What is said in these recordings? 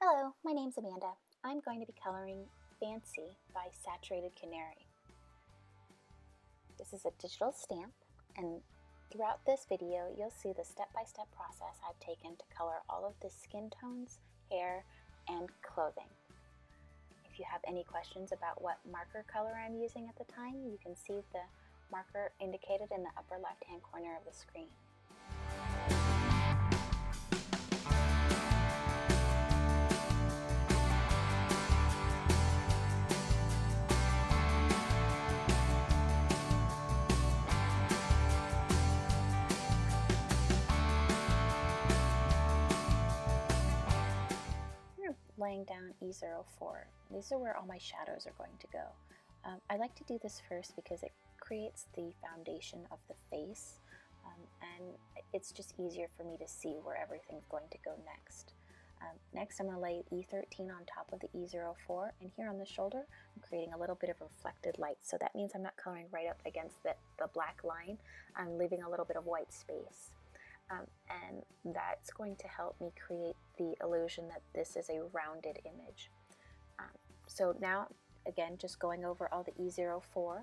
Hello, my name's Amanda. I'm going to be coloring Fancy by Saturated Canary. This is a digital stamp, and throughout this video you'll see the step-by-step process I've taken to color all of the skin tones, hair, and clothing. If you have any questions about what marker color I'm using at the time, you can see the marker indicated in the upper left-hand corner of the screen. Laying down E04. These are where all my shadows are going to go. I like to do this first because it creates the foundation of the face, and it's just easier for me to see where everything's going to go next. Next, I'm going to lay E13 on top of the E04, and here on the shoulder I'm creating a little bit of reflected light, so that means I'm not coloring right up against the black line. I'm leaving a little bit of white space. And that's going to help me create the illusion that this is a rounded image. So now, again, just going over all the E04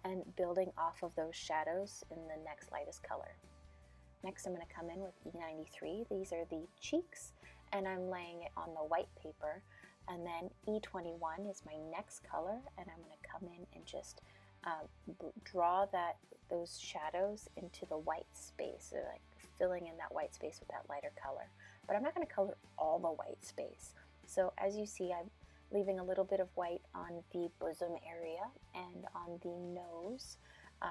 and building off of those shadows in the next lightest color. Next, I'm going to come in with E93. These are the cheeks, and I'm laying it on the white paper. And then E21 is my next color, and I'm going to come in and just draw those shadows into the white space, so like filling in that white space with that lighter color. But I'm not going to color all the white space. So as you see, I'm leaving a little bit of white on the bosom area and on the nose. I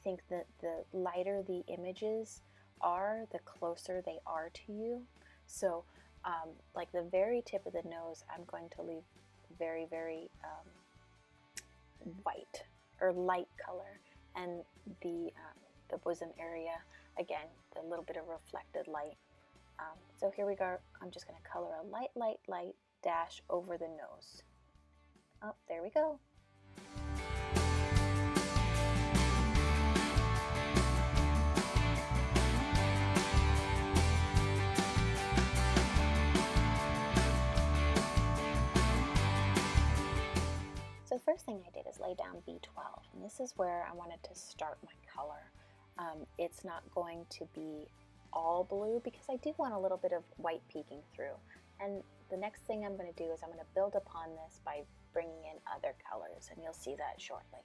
think that the lighter the images are, the closer they are to you. So like the very tip of the nose, I'm going to leave very, very white or light color, and the bosom area, again, the little bit of reflected light. So here we go. I'm just going to color a light dash over the nose. Oh, there we go. So the first thing I did is lay down B12, and this is where I wanted to start my color. It's not going to be all blue because I do want a little bit of white peeking through. And the next thing I'm going to do is I'm going to build upon this by bringing in other colors, and you'll see that shortly.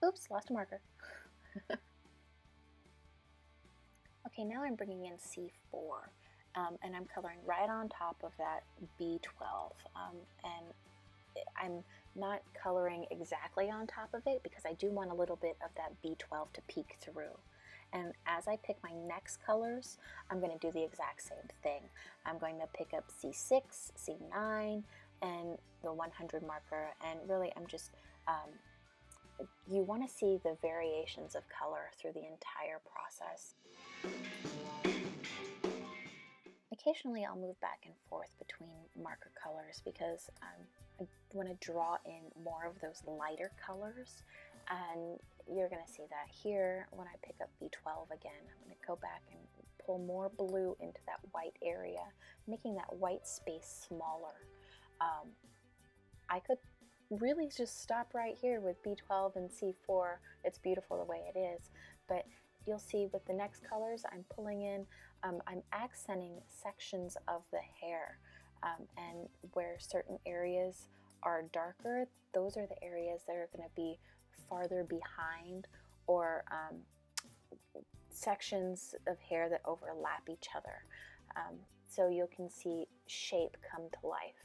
Oops, lost a marker. Okay, now I'm bringing in C4, and I'm coloring right on top of that B12, and I'm not coloring exactly on top of it because I do want a little bit of that B12 to peek through. And as I pick my next colors, I'm going to do the exact same thing. I'm going to pick up C6, C9, and the 100 marker, and really I'm just you want to see the variations of color through the entire process. Occasionally I'll move back and forth between marker colors because I want to draw in more of those lighter colors, and you're going to see that here when I pick up B12 again. I'm going to go back and pull more blue into that white area, making that white space smaller. I could really just stop right here with B12 and C4. It's beautiful the way it is, but you'll see with the next colors I'm pulling in, I'm accenting sections of the hair, and where certain areas are darker, those are the areas that are going to be farther behind, or sections of hair that overlap each other, so you can see shape come to life.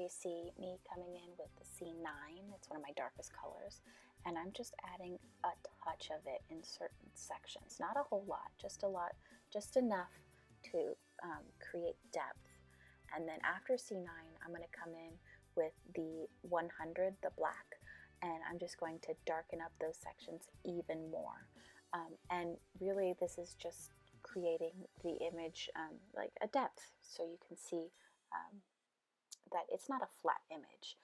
you see me coming in with the C9. It's one of my darkest colors, and I'm just adding a touch of it in certain sections. Not a whole lot, just enough to create depth. And then after C9, I'm going to come in with the 100, the black, and I'm just going to darken up those sections even more. And really, this is just creating the image like a depth, so you can see that it's not a flat image.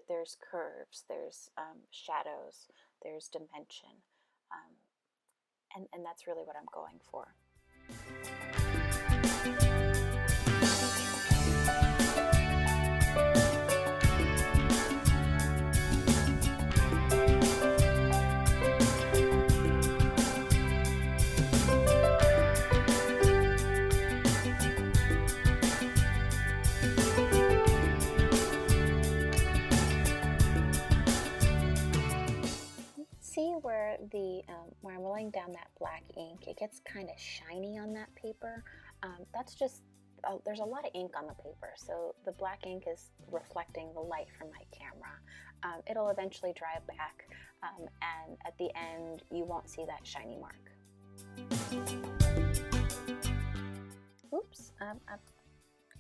There's curves, there's shadows, there's dimension, and that's really what I'm going for. See where where I'm rolling down that black ink, it gets kind of shiny on that paper. That's just, there's a lot of ink on the paper, so the black ink is reflecting the light from my camera. It'll eventually dry back, and at the end you won't see that shiny mark. Oops, I've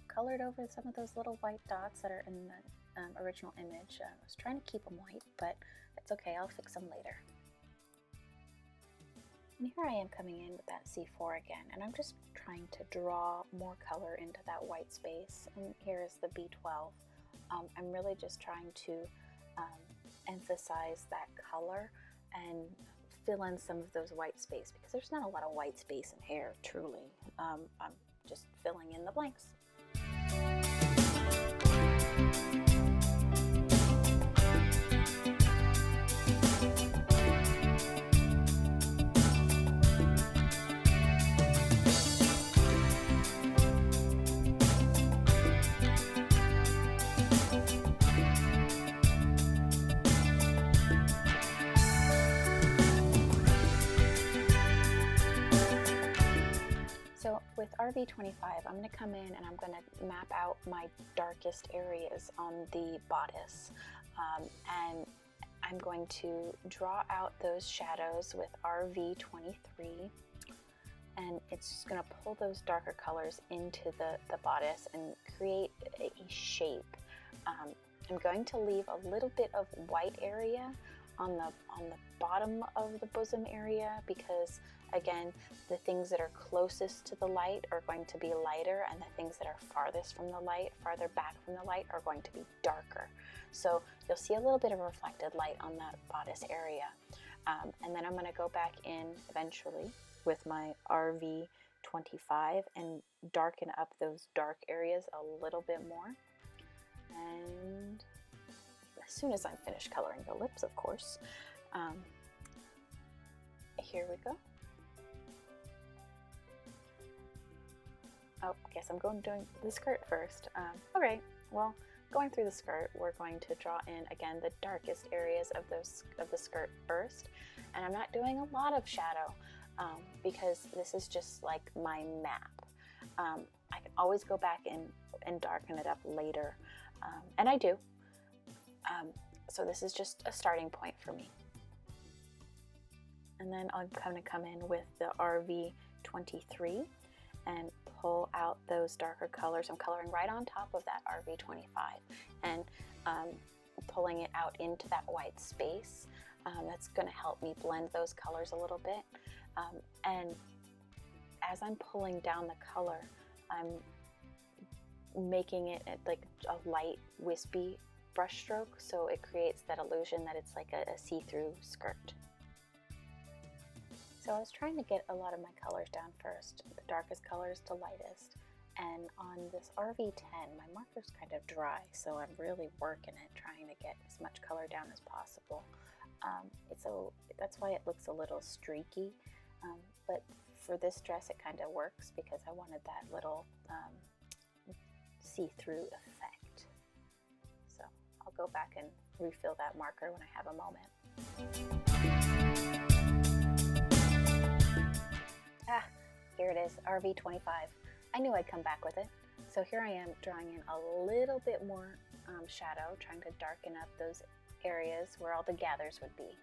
colored over some of those little white dots that are in the original image. I was trying to keep them white, but it's okay, I'll fix them later. And here I am coming in with that C4 again, and I'm just trying to draw more color into that white space. And here is the B12. I'm really just trying to emphasize that color and fill in some of those white space, because there's not a lot of white space in here, truly. I'm just filling in the blanks. So with RV25, I'm going to come in and I'm going to map out my darkest areas on the bodice, and I'm going to draw out those shadows with RV23, and it's just going to pull those darker colors into the bodice and create a shape. I'm going to leave a little bit of white area on the bottom of the bosom area, because again, the things that are closest to the light are going to be lighter, and the things that are farthest from the light, farther back from the light, are going to be darker. So you'll see a little bit of reflected light on that bodice area. And then I'm going to go back in eventually with my RV25 and darken up those dark areas a little bit more. And as soon as I'm finished coloring the lips, of course, here we go. Oh, I guess I'm doing the skirt first. Okay, well, going through the skirt, we're going to draw in, again, the darkest areas of the skirt first. And I'm not doing a lot of shadow because this is just like my map. I can always go back and darken it up later, and I do. So this is just a starting point for me. And then I'm going to come in with the RV23 and pull out those darker colors. I'm coloring right on top of that RV25 and pulling it out into that white space. That's going to help me blend those colors a little bit. And as I'm pulling down the color, I'm making it like a light wispy brush stroke, so it creates that illusion that it's like a see-through skirt. So I was trying to get a lot of my colors down first, the darkest colors to lightest, and on this RV10 my marker's kind of dry, so I'm really working it, trying to get as much color down as possible. That's why it looks a little streaky, but for this dress it kind of works because I wanted that little see-through effect. So I'll go back and refill that marker when I have a moment. Ah, here it is, RV25. I knew I'd come back with it. So here I am drawing in a little bit more shadow, trying to darken up those areas where all the gathers would be.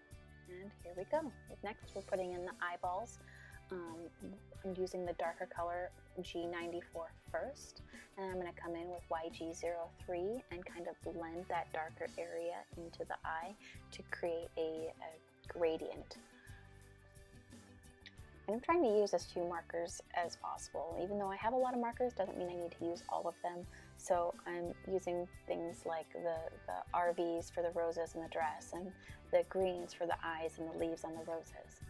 And here we go. Next we're putting in the eyeballs. I'm using the darker color G94 first, and I'm going to come in with YG03 and kind of blend that darker area into the eye to create a gradient. And I'm trying to use as few markers as possible. Even though I have a lot of markers, doesn't mean I need to use all of them. So I'm using things like the RVs for the roses and the dress, and the greens for the eyes and the leaves on the roses.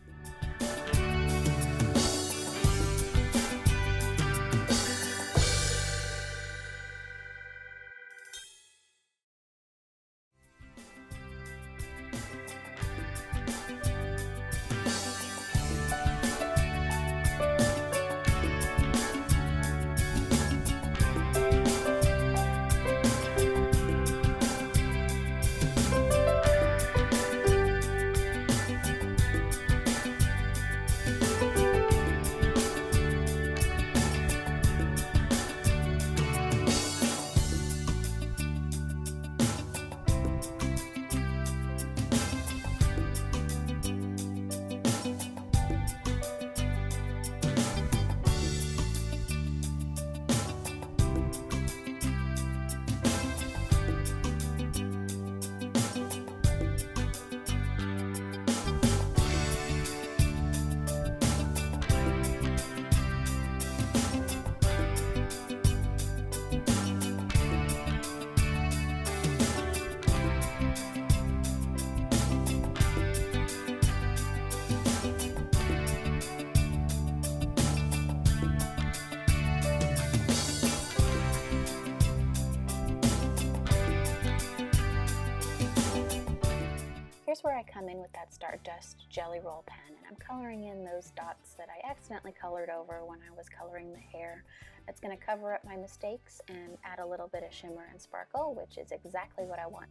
Here's where I come in with that Stardust Jelly Roll pen, and I'm coloring in those dots that I accidentally colored over when I was coloring the hair. It's going to cover up my mistakes and add a little bit of shimmer and sparkle, which is exactly what I want.